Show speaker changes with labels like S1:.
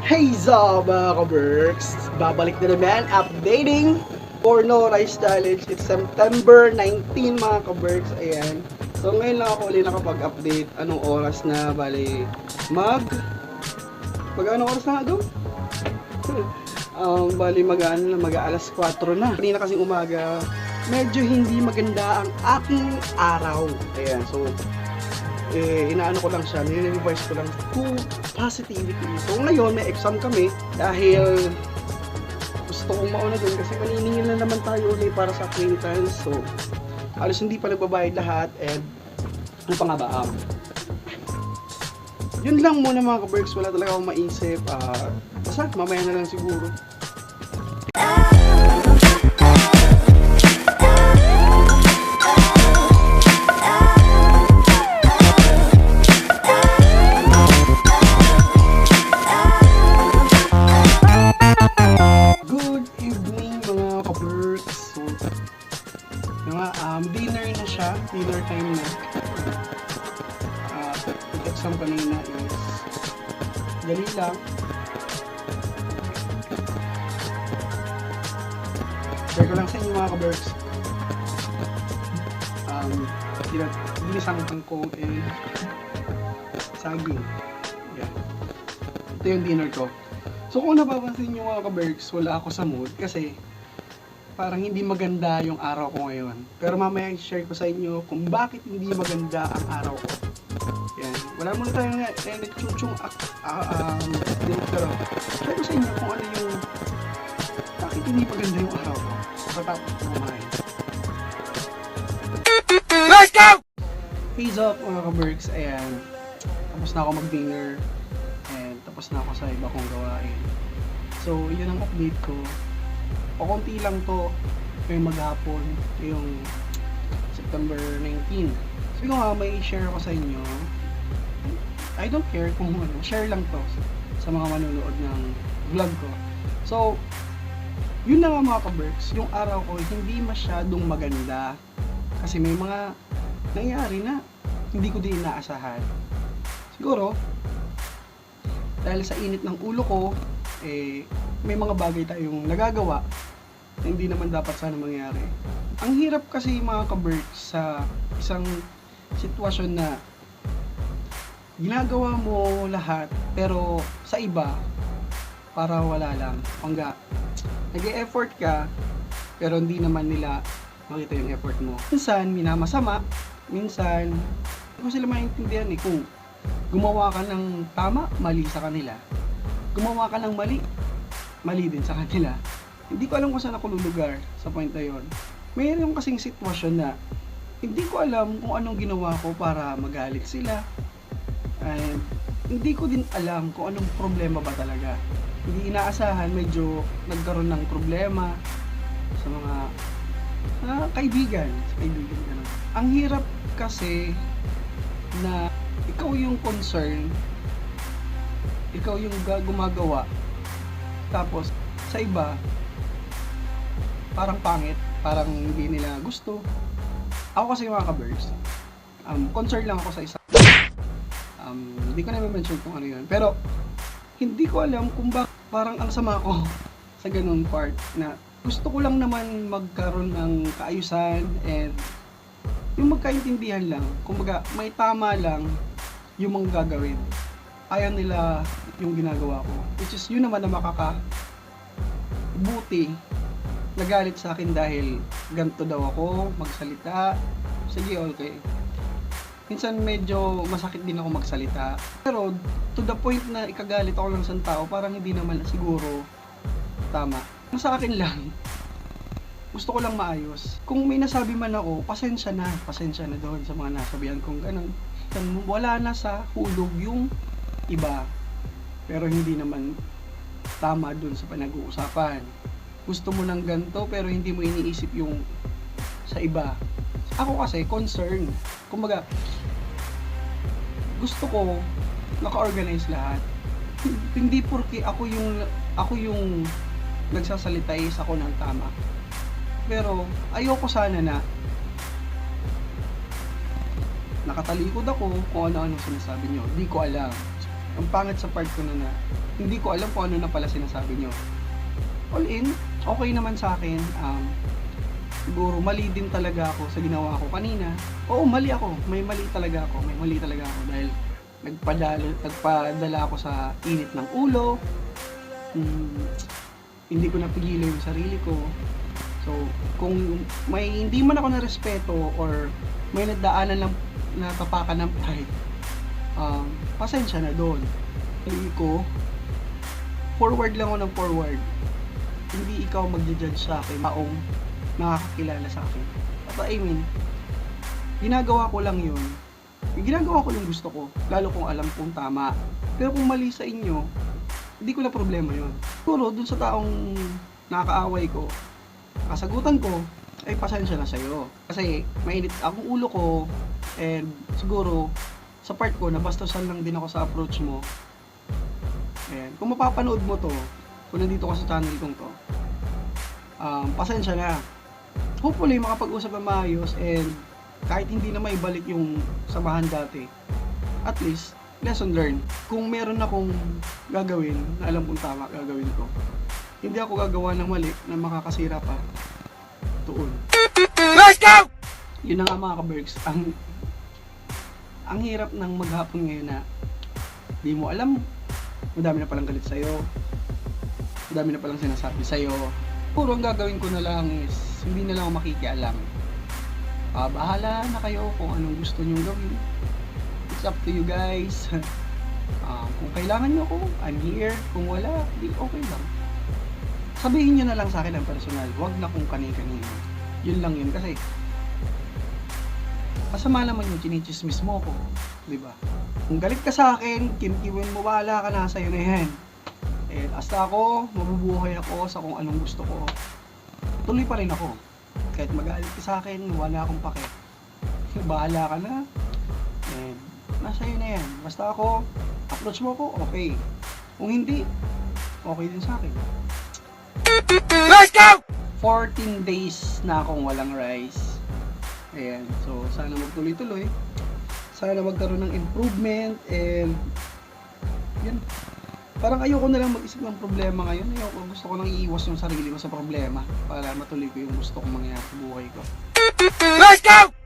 S1: Hey za mga ka-Berks! Babalik na naman, updating for No Rice Challenge. It's September 19 mga ka-Berks. Ayan. So ngayon lang ako ulit nakapag-update. Anong oras na? Bali, anong oras na nga doon? Bali mag-alas 4 na. Kanina kasing umaga, medyo hindi maganda ang aking araw. Ayan, so inaano ko lang siya, nire-revise ko lang to positivity. So ngayon may exam kami dahil gusto kong mauna dun kasi maniningil na naman tayo ulit para sa acquaintance. So halos hindi pa nagbabayad lahat and ano pa nga ba? Yun lang muna mga ka-Berks, wala talaga akong maisip. Basta mamaya na lang siguro. Dinner time na. Exam kanina is dali lang. Share ko lang sa inyo mga ka-Berks. Ginisang kangkong and saging. Yan. Ito yung dinner ko. So kung napapansin nyo mga ka-Berks, wala ako sa mood kasi parang hindi maganda yung araw ko ngayon. Pero mamaya i-share ko sa inyo kung bakit hindi maganda ang araw ko. Yan. Wala muna tayong nagchuchong pero share ko sa inyo kung ano yung bakit hindi maganda yung araw ko. Patapos ko mamaya. Let's go! Peace up mga ka-Berks. Ayan. Tapos na ako mag-dinner and tapos na ako sa iba kong gawain. So, yun ang update ko. Pakunti lang to yung maghapon, yung September 19. So yung may share ko sa inyo. I don't care kung ano, share lang to sa mga manonood ng vlog ko. So, yun na nga mga ka-Berks, yung araw ko hindi masyadong maganda kasi may mga nangyari na hindi ko din inaasahan. Siguro, dahil sa init ng ulo ko, may mga bagay tayong nagagawa na hindi naman dapat sana mangyari. Ang hirap kasi mga ka-Berks sa isang sitwasyon na ginagawa mo lahat pero sa iba para wala lang. Hangga nag-e-effort ka pero hindi naman nila makita yung effort mo. Minsan minamasama, minsan hindi ko sila maintindihan kung gumawa ka ng tama, mali sa kanila. Gumawa ka ng mali, mali din sa kanila. Hindi ko alam kung saan ako lulugar sa point na yun. Mayroon kasing sitwasyon na hindi ko alam kung anong ginawa ko para magalit sila. And hindi ko din alam kung anong problema ba talaga. Hindi inaasahan, medyo nagkaroon ng problema sa mga kaibigan. Sa kaibigan ganun. Ang hirap kasi na ikaw yung concern, ikaw yung gumagawa, tapos sa iba parang pangit, parang hindi nila gusto. Ako kasi mga ka-Berks, concerned lang ako sa isa. Hindi ko na mention kung ano yun, pero hindi ko alam kung bakit parang ang sama ko sa ganun part na gusto ko lang naman magkaroon ng kaayusan and yung magkaintindihan lang, kumbaga may tama lang yung mga gagawin. Ayaw nila yung ginagawa ko, which is yun naman na makakabuti. Nagalit sa akin dahil ganito daw ako magsalita. Sige, okay. Minsan medyo masakit din ako magsalita. Pero to the point na ikagalit ako lang sa tao, parang hindi naman siguro tama. Sa akin lang, gusto ko lang maayos. Kung may nasabi man ako, pasensya na doon sa mga nasabihan kong ganun. Wala na sa hulog yung iba. Pero hindi naman tama doon sa pinag-uusapan. Gusto mo ng ganito pero hindi mo iniisip yung sa iba. Ako kasi concern. Kumbaga, gusto ko naka-organize lahat. Hindi porke ako yung nagsasalita ako ng tama. Pero ayoko sana na nakatalikod ako kung ano-ano sinasabi nyo. Di ko alam. ang pangit sa part ko na hindi ko alam kung ano na pala sinasabi nyo. All in, okay naman sa akin. Siguro mali din talaga ako sa ginawa ko kanina. Oo, mali ako. May mali talaga ako dahil nagpadala ako sa init ng ulo. Hindi ko napigilan yung sarili ko. So, kung may hindi man ako na respeto or may nadaanan lang na tapakan ng pride, pasensya na doon. Hindi ko, forward lang ako ng forward. Hindi ikaw mag-judge sa akin, taong nakakakilala sa akin. At I mean, ginagawa ko lang yun. Ginagawa ko yung gusto ko, lalo kung alam kong tama. Pero kung mali sa inyo, hindi ko na problema yun. Siguro, dun sa taong nakakaaway ko, kasagutan ko, ay pasensya na sa'yo. Kasi mainit akong ulo ko, and siguro, sa part ko, nabastusan lang din ako sa approach mo. And kung mapapanood mo to, kung nandito ka sa channel kong to, pasensya na. Hopefully, makapag-usap na maayos, and kahit hindi na maibalik yung samahan dati, at least, lesson learned. Kung meron akong gagawin, na alam kong tama, gagawin ko. Hindi ako gagawa ng mali na makakasira pa doon.
S2: Let's go!
S1: Yun na nga mga ka-Berks, ang hirap ng maghapon ngayon na di mo alam, madami na palang galit sa'yo, madami na palang sinasabi sa'yo. Puro ang gagawin ko na lang is hindi na lang ako makikialam. Bahala na kayo kung anong gusto nyong gawin. It's up to you guys. Kung kailangan nyo ako, I'm here. Kung wala, di okay lang. Sabihin nyo na lang sa akin ang personal. Huwag na kung kani-kanino. Yun lang yun. Kasi masama naman yung chinichismis mo ko. Diba? Kung galit ka sa akin, kimkiwin mo, bahala ka na, sa'yo na yan. Basta ako, mabubuhay ako sa kung anong gusto ko. Tuloy pa rin ako. Kahit magalit ka sa akin, wala akong pake. Bahala ka na. Nasa iyo na yan. Basta ako, approach mo ko, okay. Kung hindi, okay din sa akin.
S2: Let's go!
S1: 14 days na akong walang rice. Ayan. So, sana magtuloy-tuloy. Sana magkaroon ng improvement. And, yun. Parang ayoko na lang mag-isip ng problema ngayon. Gusto ko nang iiwas yung sarili ko sa problema para matuloy ko yung gusto kong mangyari sa buhay ko.
S2: Let's go!